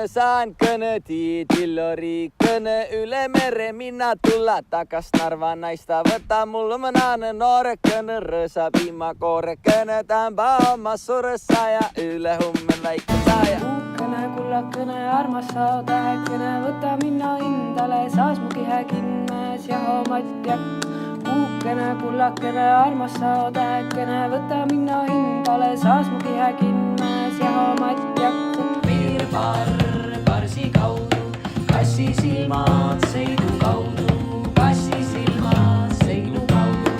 saan kõne tiitilori kõne üle mere minna tulla takas Narva naista võtta mul mõnane noore kõne rõõsa piima koore kõne tamba oma suressa ja üle humme väike saja. Kõne kullakõne armas saada kõne võta minna hindale saas mu kihe kinnes ja matjak. Kõne kullakõne armas saada kõne võta minna hindale saas mu kihe kinnes ja matjak. Parsi kaudu, kassi silmad seidu kaudu, kassi silmad seidu kaudu.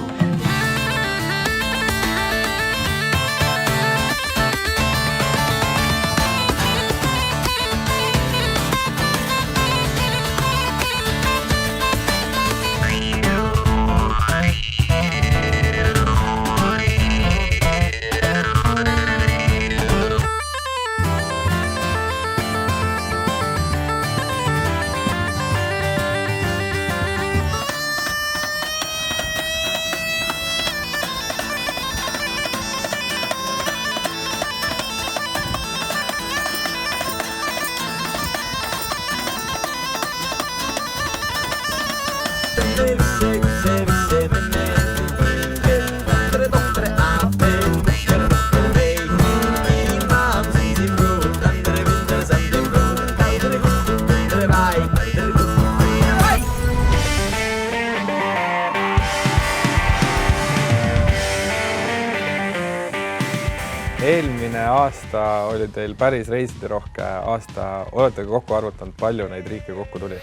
Eelmine aasta oli teil päris reisiderohke aasta. Olete kokku arvutanud, palju neid riike kokku tuli?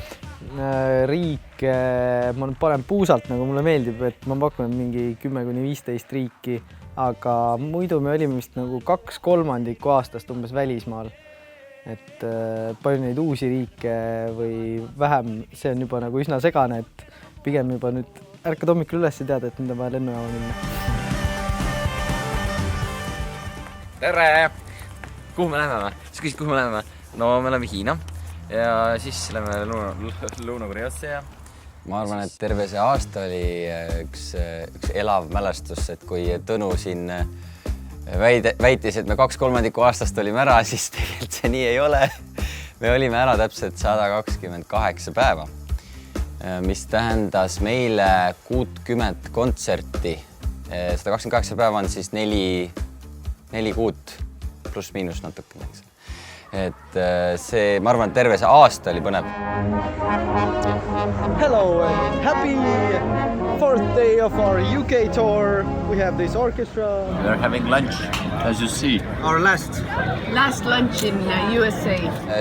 Riike, ma nüüd panen puusalt, nagu mulle meeldib, et ma pakun mingi 10–15 riiki, aga muidu me olime vist nagu 2/3 aastast umbes välismaal. Et palju neid uusi riike või vähem, see on juba nagu üsna segane, et pigem juba nüüd ärkad hommikul üles ja teada, et nüüd on vaja lennujaama minna. Tere! Kuhu me läheme? Sa küsid, kuhu me läheme? No me läheme Hiina ja siis läheme Lõuna-Koreasse ja... Ma arvan, et terve see aasta oli üks elav mälestus, et kui Tõnu siin väitis, et me 2/3 aastast olime ära, siis tegelikult see nii ei ole. Me olime ära täpselt 128 päeva, mis tähendas meile 60 kontserti. 128 päeva on siis 4 kuud pluss miinus natukene. Et see, ma arvan, et terve see aasta oli põnev. Hello and happy 4th day of our UK tour. We have this orchestra. We are having lunch, as you see. Our last lunch in USA.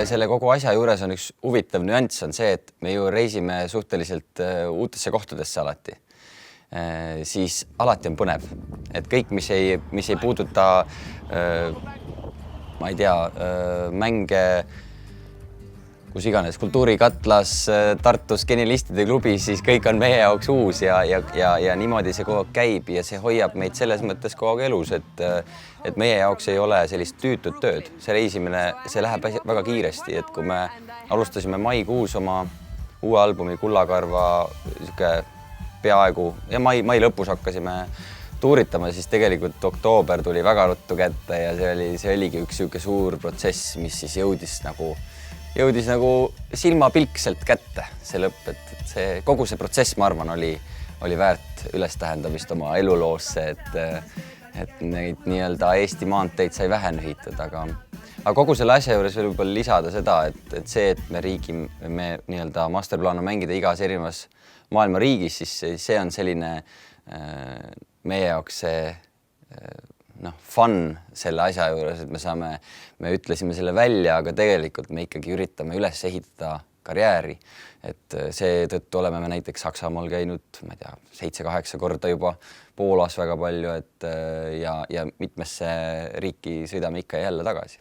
Selle kogu asja juures on üks huvitav nüanss on see, et me ju reisime suhteliselt uutesse kohtadesse alati. Siis alati on põnev, et kõik, mis ei puuduta, ma ei tea, mänge, kus iganes, Kultuurikatlas, Tartus Genialistide klubi, siis kõik on meie jaoks uus ja niimoodi see kogu aeg käib ja see hoiab meid selles mõttes kogu aeg elus, et meie jaoks ei ole sellist tüütut tööd. See reisimine, see läheb väga kiiresti, et kui me alustasime maikuus oma uue albumi Kullakarva peaaegu ja mai lõpus hakkasime tuuritama, siis tegelikult oktoober tuli väga ruttu kätte ja see oligi üks suur protsess, mis siis jõudis nagu silmapilkselt kätte see lõpp, et see, kogu see protsess, ma arvan, oli väärt üles tähendamist oma eluloosse, et neid nii-öelda Eesti maanteid sai vähe nühitud, aga kogu selle asja juures veel võib-olla lisada seda, et see, et me nii-öelda masterplaan on mängida igas erinevas maailma riigis, siis see on selline meie jaoks see fun selle asja juures, et me ütlesime selle välja, aga tegelikult me ikkagi üritame üles ehitada karjääri. Et seetõttu oleme me näiteks Saksamaal käinud, ma ei tea, 7-8 korda juba, Poolas väga palju, ja mitmesse riiki sõidame ikka jälle tagasi.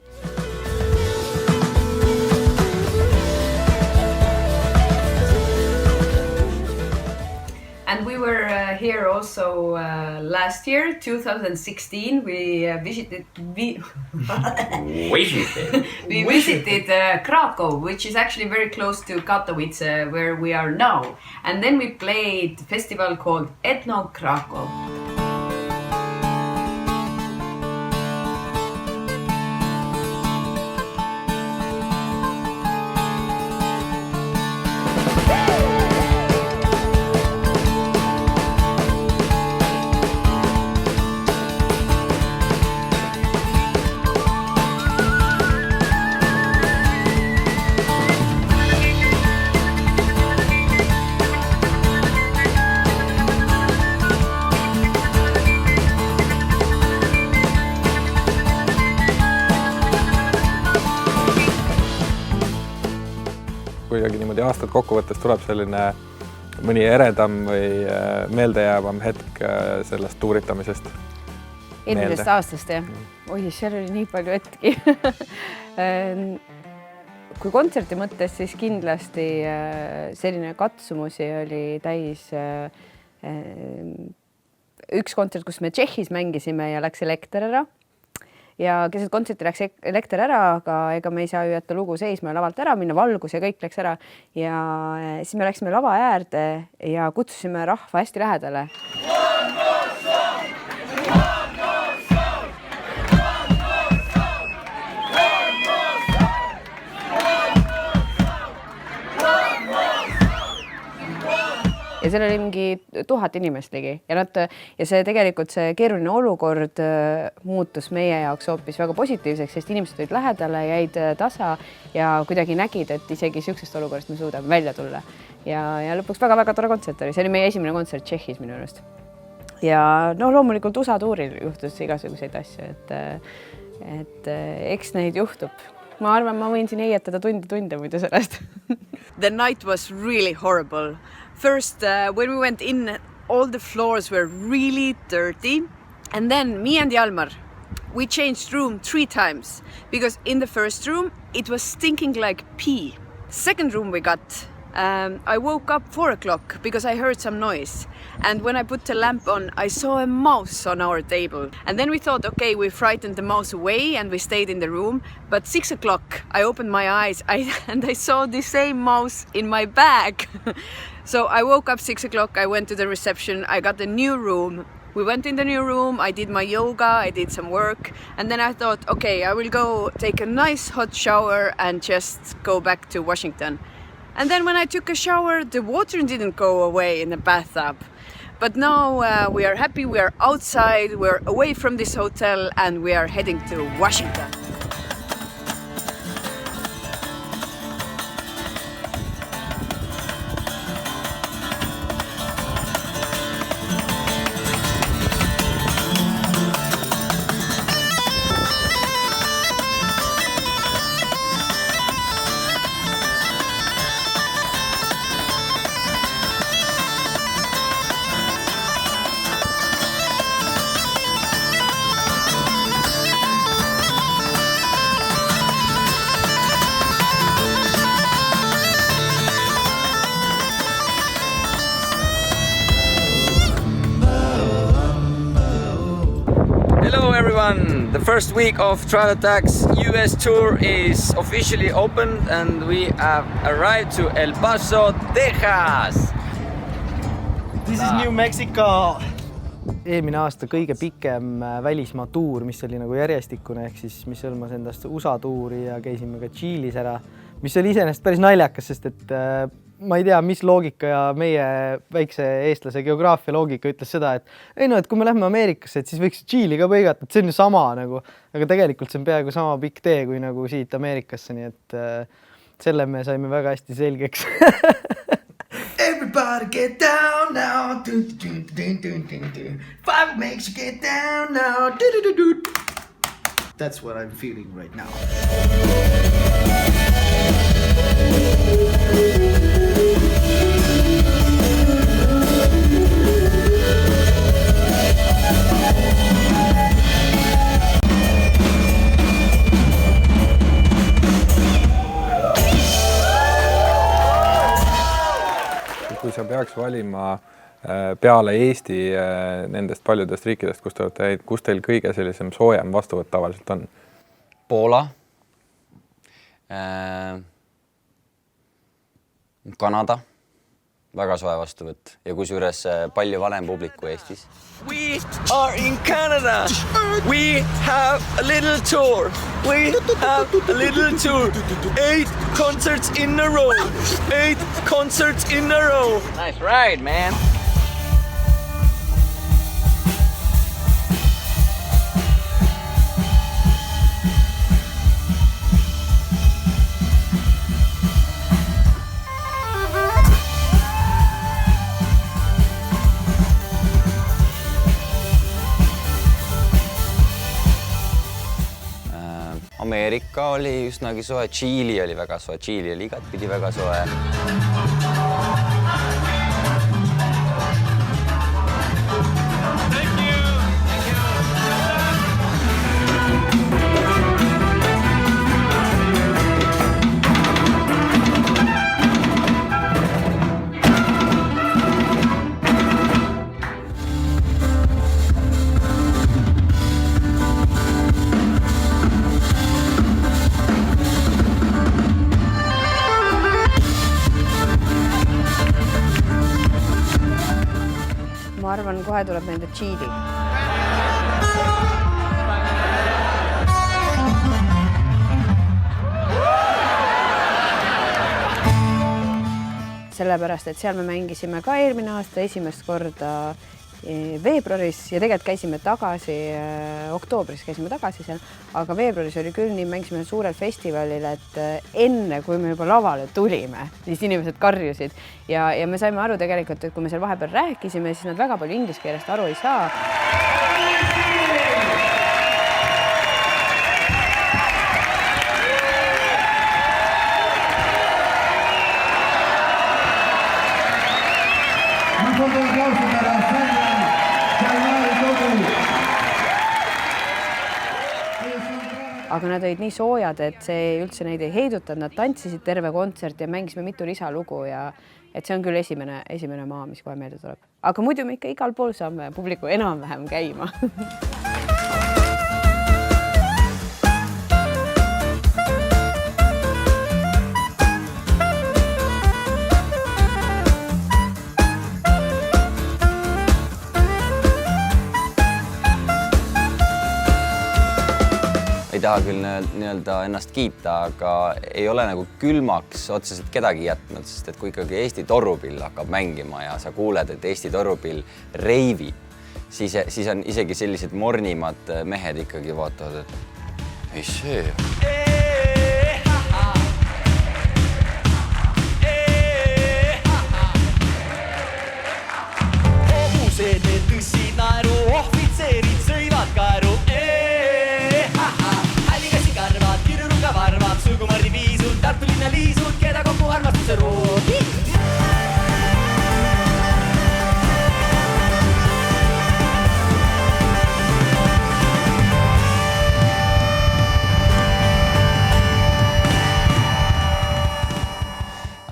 And we were here also last year, 2016. We visited Krakow, which is actually very close to Katowice, where we are now. And then we played a festival called Ethno Krakow. kuidagi niimoodi aastat kokkuvõttes tuleb selline mõni eredam või meeldejäävam hetk sellest tuuritamisest? Eelmisest aastast, jah? Oi, seal oli nii palju hetki. Kui kontserti mõttes, siis kindlasti selline katsumusi oli täis üks kontsert, kus me Tšehhis mängisime ja läks elekter ära. Ja keset kontserti läks elekter ära, aga ega me ei saa ju jätta lugu seisma ja lavalt ära minna, valgus ja kõik läks ära. Ja siis me läksime lava äärde ja kutsusime rahva hästi lähedale. Ja seal oli mingi 1000 inimest ligi ja see tegelikult see keeruline olukord muutus meie jaoks hoopis väga positiivseks, sest inimesed olid lähedale, jäid tasa ja kuidagi nägid, et isegi sellisest olukorrast me suudame välja tulla. Ja lõpuks väga-väga tore kontsert oli. See oli meie esimene kontsert Tšehhis minu juurest. Ja loomulikult USA tuuril juhtus igasuguseid asju, et eks neid juhtub. Ma arvan, ma võin siin heietada tunde muidu sellest. The night was really horrible. First, when we went in, all the floors were really dirty. And then me and Jalmar, we changed room 3 times. Because in the first room, it was stinking like pee. Second room we got, I woke up 4 o'clock because I heard some noise. And when I put the lamp on, I saw a mouse on our table. And then we thought, okay, we frightened the mouse away and we stayed in the room. But 6 o'clock, I opened my eyes and I saw the same mouse in my bag. So I woke up 6 o'clock, I went to the reception, I got a new room. We went in the new room, I did my yoga, I did some work. And then I thought, okay, I will go take a nice hot shower and just go back to Washington. And then when I took a shower, the water didn't go away in the bathtub. But now we are happy, we are outside, we're away from this hotel and we are heading to Washington. Hello everyone! The first week of Trial Attacks US tour is officially opened and we have arrived to El Paso, Texas! This is New Mexico! Eelmine aasta kõige pikem välismaa tuur, mis oli nagu järjestikune, ehk siis mis hõlmas endast USA tuuri ja käisime ka Tšiilis ära, mis oli iseenesest päris naljakas, sest et ma ei tea, mis loogika ja meie väikse eestlase geograafia loogika ütles seda, et kui me lähme Ameerikasse, et siis võiks Tšiili ka põigata, et see on ju sama nagu, aga tegelikult see on peaaegu sama pikk tee kui nagu siit Ameerikasse, nii et selle me saime väga hästi selgeks. Everybody get down now. Five makes you get down now. That's what I'm feeling right now. Kui sa peaks valima peale Eesti nendest paljudest riikidest, kus te olete, kus teil kõige sellisem soojem vastuvõtt tavaliselt on? Poola, Kanada, väga soe vastuvõtt ja kusjuures palju vanem publiku Eestis. We are in Canada. We have a little tour. We have a little tour. 8 concerts in a row. 8 concerts in a row. Nice ride, man. Ameerika oli üsnagi soe, Tšiili oli väga soe, Tšiili oli igatpidi väga soe. Ma arvan, kohe tuleb meelde Tšiili. Sellepärast, et seal me mängisime ka eelmine aasta esimest korda veebruaris ja tegelikult käisime tagasi, oktoobris käisime tagasi seal, aga veebruaris oli küll nii, mängisime suurel festivalil, et enne, kui me juba lavale tulime, siis inimesed karjusid ja me saime aru tegelikult, et kui me seal vahepeal rääkisime, siis nad väga palju inglise keelest aru ei saa. Aga nad olid nii soojad, et see üldse neid ei heidutanud, nad tantsisid terve kontsert ja mängisime mitu lisalugu ja et see on küll esimene maa, mis kohe meelde tuleb. Aga muidu me ikka igal pool saame publiku enam-vähem käima. Ei taha küll nii-öelda ennast kiita, aga ei ole nagu külmaks otseselt kedagi jätnud, sest et kui ikkagi Eesti Torupill hakkab mängima ja sa kuuled, et Eesti Torupill reivib, siis on isegi sellised mornimad mehed ikkagi vaatavad, et ei see. Hobused need tõssid naeru, ohvitseerid sõivad kaeru. Varvad, Sugumardi viisud, Tartu linna liisud, keda kokku armastuse roodi.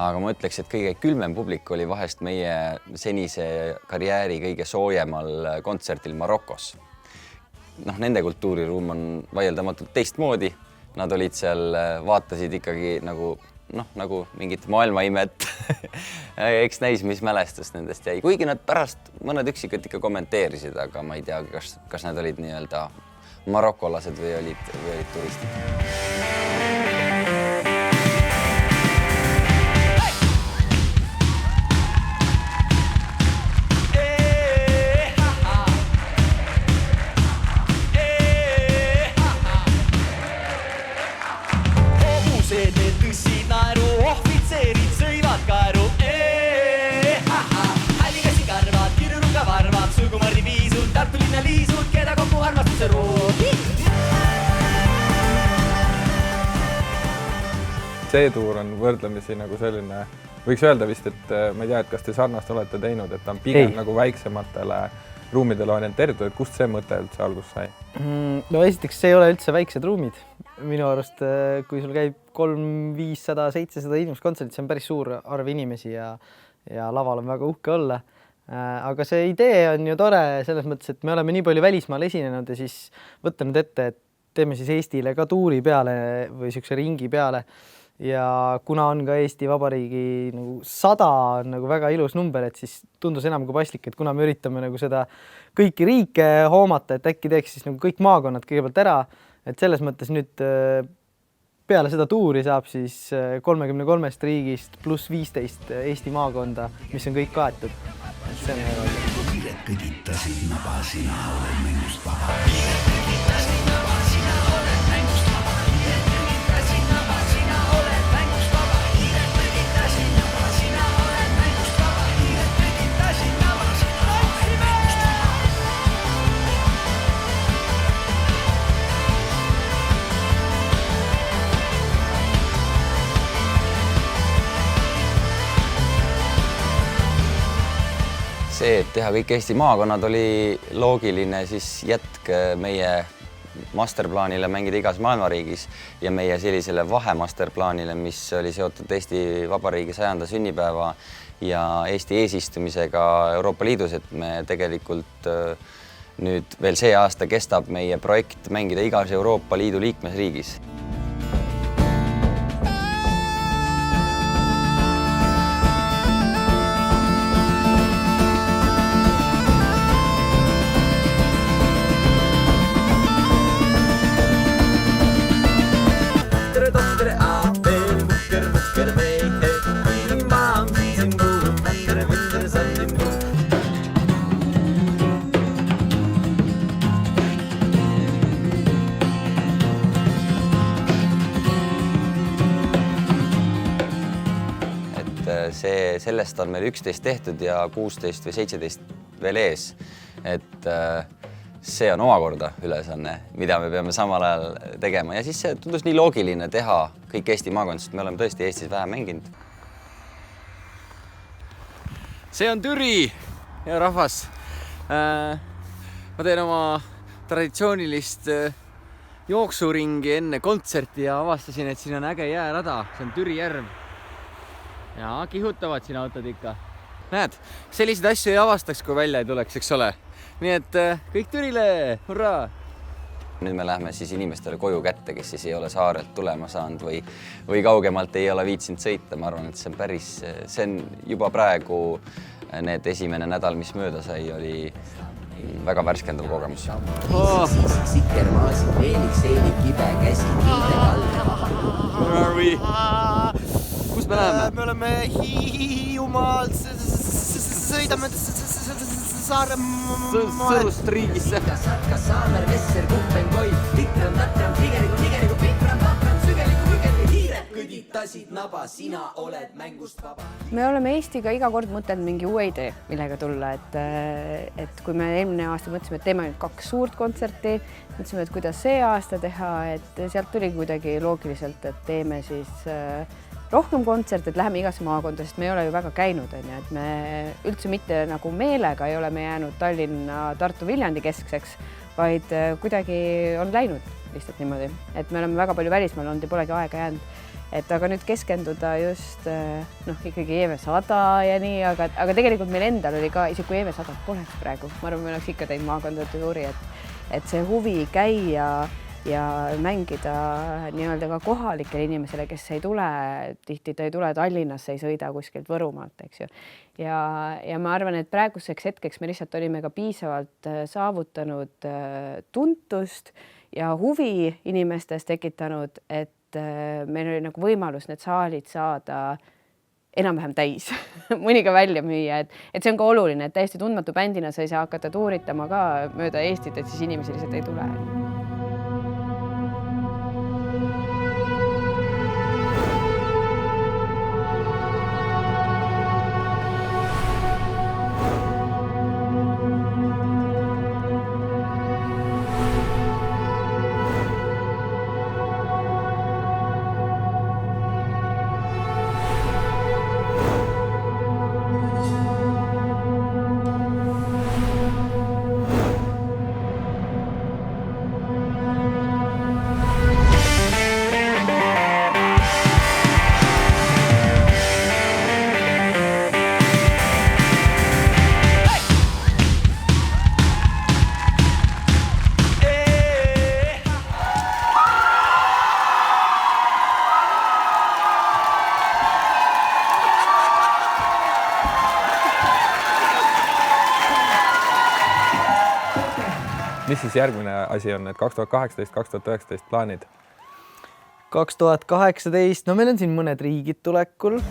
Aga ma ütleks, et kõige külmem publik oli vahest meie senise karjääri kõige soojemal kontsertil Marokos. Nende kultuuriruum on vaieldamatult teistmoodi. Nad olid seal, vaatasid ikkagi nagu mingit maailmaimet. Eks näis, mis mälestus nendest jäi. Kuigi nad pärast mõned üksikud ikka kommenteerisid, aga ma ei tea, kas nad olid nii-öelda marokolased või olid turistid. See tuur on võrdlemisi nagu selline, võiks öelda vist, et ma ei tea, et kas te sarnast olete teinud, et ta on pigem nagu väiksematele ruumidele orienteeritud, et kust see mõte üldse algust sai? No esiteks, see ei ole üldse väiksed ruumid. Minu arust, kui sul käib 300, 500, 700 inimest kontserdit, see on päris suur arv inimesi ja laval on väga uhke olla. Aga see idee on ju tore selles mõttes, et me oleme nii palju välismaal esinenud ja siis võtta nüüd ette, et teeme siis Eestile ka tuuri peale või siukse ringi peale. Ja kuna on ka Eesti Vabariigi 100 on nagu väga ilus number, et siis tundus enam kui paslik, et kuna me üritame nagu seda kõiki riike hoomata, et äkki teeks siis nagu kõik maakonnad kõigepealt ära, et selles mõttes nüüd peale seda tuuri saab siis 33 riigist pluss 15 Eesti maakonda, mis on kõik kaetud. See on väga Hiired kõditasid naba, sina oled mängust vaba. see, et teha kõik Eesti maakonnad, oli loogiline siis jätk meie masterplaanile mängida igas maailmariigis ja meie sellisele vahemasterplaanile, mis oli seotud Eesti Vabariigi 100. sünnipäeva ja Eesti eesistumisega Euroopa Liidus, et me tegelikult nüüd veel see aasta kestab meie projekt mängida igas Euroopa Liidu liikmesriigis. Sellest on meil 11 tehtud ja 16 või 17 veel ees. Et see on omakorda ülesanne, mida me peame samal ajal tegema. Ja siis see tundus nii loogiline teha kõik Eesti maakond, sest me oleme tõesti Eestis vähe mänginud. See on Türi, hea rahvas. Ma teen oma traditsioonilist jooksuringi enne kontserti ja avastasin, et siin on äge jäärada. See on Türi järv. Ja kihutavad siin autod ikka. Näed, selliseid asju ei avastaks, kui välja ei tuleks, eks ole. Nii et kõik Türile, hurraa! Nüüd me lähme siis inimestele koju kätte, kes siis ei ole saarelt tulema saanud või kaugemalt ei ole viitsinud sõita. Ma arvan, et see on juba praegu need esimene nädal, mis mööda sai, oli väga värskendav kogemus. Kus me läheme? Me oleme Hiiumaal, sõidame Sõrust riigisse. Saamer, Vesser, Kupenkoi, Tikram, Tatram, Tigerigu, Pitram, Papram, Sügeligu, hiired kõditasid naba, sina oled mängust vaba. Me oleme Eestiga iga kord mõtelnud mingi uue idee, millega tulla, et kui me eelmine aasta mõtlesime, et teeme nüüd 2 suurt kontserti, mõtlesime, et kuidas see aasta teha, et sealt tuli kuidagi loogiliselt, et teeme siis rohkem kontserte, et läheme igasse maakonda, sest me ei ole ju väga käinud, et me üldse mitte nagu meelega ei ole me jäänud Tallinna, Tartu, Viljandi keskseks, vaid kuidagi on läinud lihtsalt niimoodi, et me oleme väga palju välismaal olnud ja polegi aega jäänud. Et aga nüüd keskenduda just ikkagi EV100 ja nii, aga tegelikult meil endal oli ka, isegi kui EV100 poleks praegu, ma arvan, me oleks ikka teinud maakondade tuuri, et see huvi käia ja mängida nii-öelda ka kohalikele inimesele, kes ei tule, tihti ta ei tule Tallinnasse, ei sõida kuskilt Võrumaalt, eks ju. Ja ma arvan, et praeguseks hetkeks me lihtsalt olime ka piisavalt saavutanud tuntust ja huvi inimestes tekitanud, et meil oli nagu võimalus need saalid saada enam-vähem täis, mõni ka välja müüa, et see on ka oluline, et täiesti tundmatu bändina sa ei saa hakata tuuritama ka mööda Eestit, et siis inimesi lihtsalt ei tule. Mis siis järgmine asi on, et 2018-2019 plaanid? 2018, no meil on siin mõned riigid tulekul.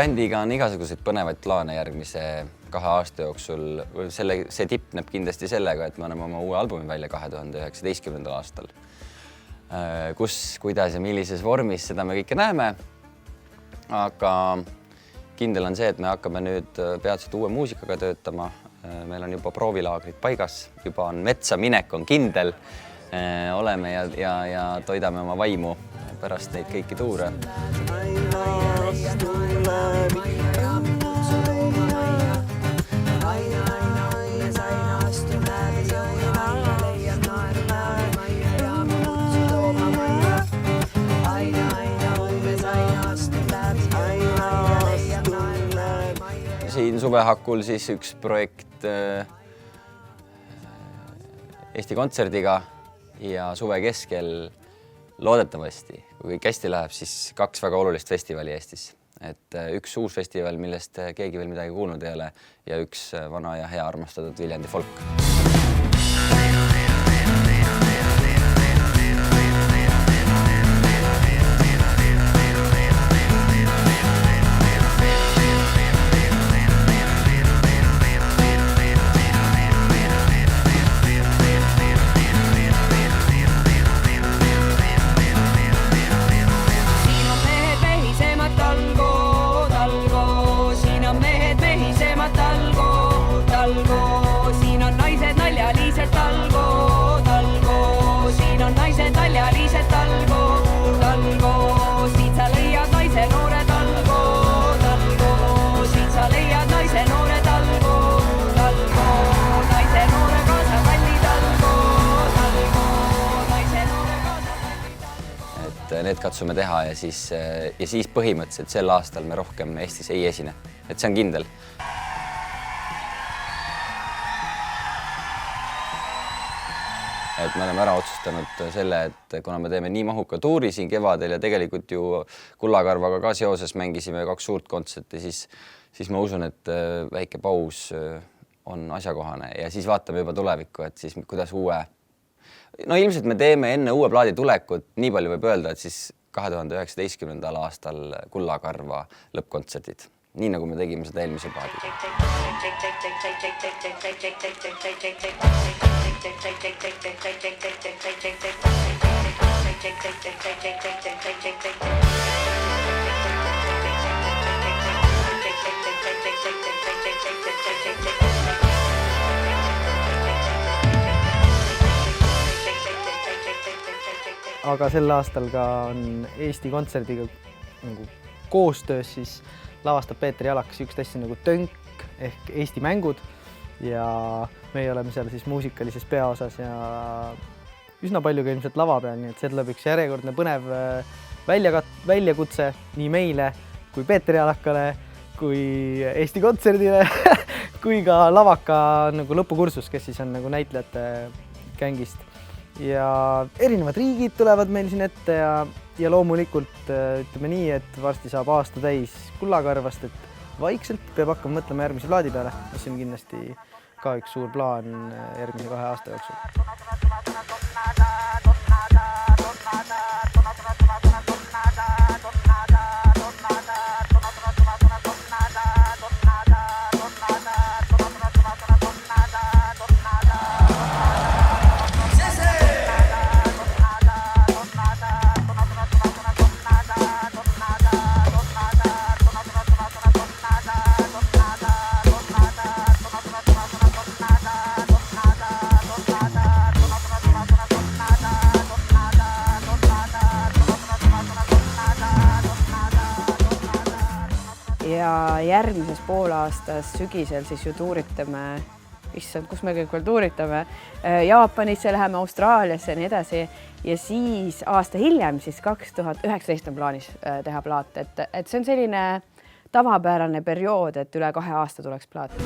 Bändiga on igasuguseid põnevaid plaane järgmise 2 aasta jooksul. See tipneb kindlasti sellega, et me oleme oma uue albumi välja 2019. aastal. Kus, kuidas ja millises vormis, seda me kõike näeme. Aga kindel on see, et me hakkame nüüd peatselt uue muusikaga töötama. Meil on juba proovilaagrid paigas, juba on metsa minek, on kindel. Oleme ja toidame oma vaimu pärast neid kõiki tuure. Siin suvehakul siis üks projekt Eesti Kontserdiga ja suve keskel loodetavasti, kui kõik hästi läheb, siis 2 väga olulist festivali Eestis. Et üks uus festival, millest keegi veel midagi kuulnud ei ole ja üks vana ja hea armastatud Viljandi folk. Need katsume teha ja siis põhimõtteliselt sel aastal me rohkem Eestis ei esine. Et see on kindel. Et me oleme ära otsustanud selle, et kuna me teeme nii mahuka tuuri siin kevadel ja tegelikult ju Kullakarvaga ka seoses mängisime 2 suurt kontserti, siis ma usun, et väike paus on asjakohane ja siis vaatame juba tulevikku, et siis kuidas No ilmselt me teeme enne uue plaadi tulekut, nii palju võib öelda, et siis 2019. aastal Kullakarva lõppkontsertid, nii nagu me tegime seda eelmise plaadiga. Aga sel aastal ka on Eesti Kontserdiga nagu koostöös siis lavastab Peeter Jalak sihukest asja nagu Tönk ehk Eesti mängud ja meie oleme seal siis muusikalises peaosas ja üsna palju ka ilmselt lava peal, nii et see tuleb üks järjekordne põnev väljakutse nii meile kui Peeter Jalakale kui Eesti Kontserdile kui ka lavaka nagu lõpukursus, kes siis on nagu näitlejate gängist. Ja erinevad riigid tulevad meil siin ette ja loomulikult ütleme nii, et varsti saab aasta täis Kullakarvast, et vaikselt peab hakkama mõtlema järgmise plaadi peale, mis on kindlasti ka üks suur plaan järgmise 2 aasta jooksul. Ja järgmises poolaastas sügisel siis ju tuuritame, issand, kus me kõik veel tuuritame, Jaapanisse läheme, Austraaliasse ja nii edasi. Ja siis aasta hiljem, siis 2019 on plaanis teha plaat, et see on selline tavapärane periood, et üle 2 aasta tuleks plaat.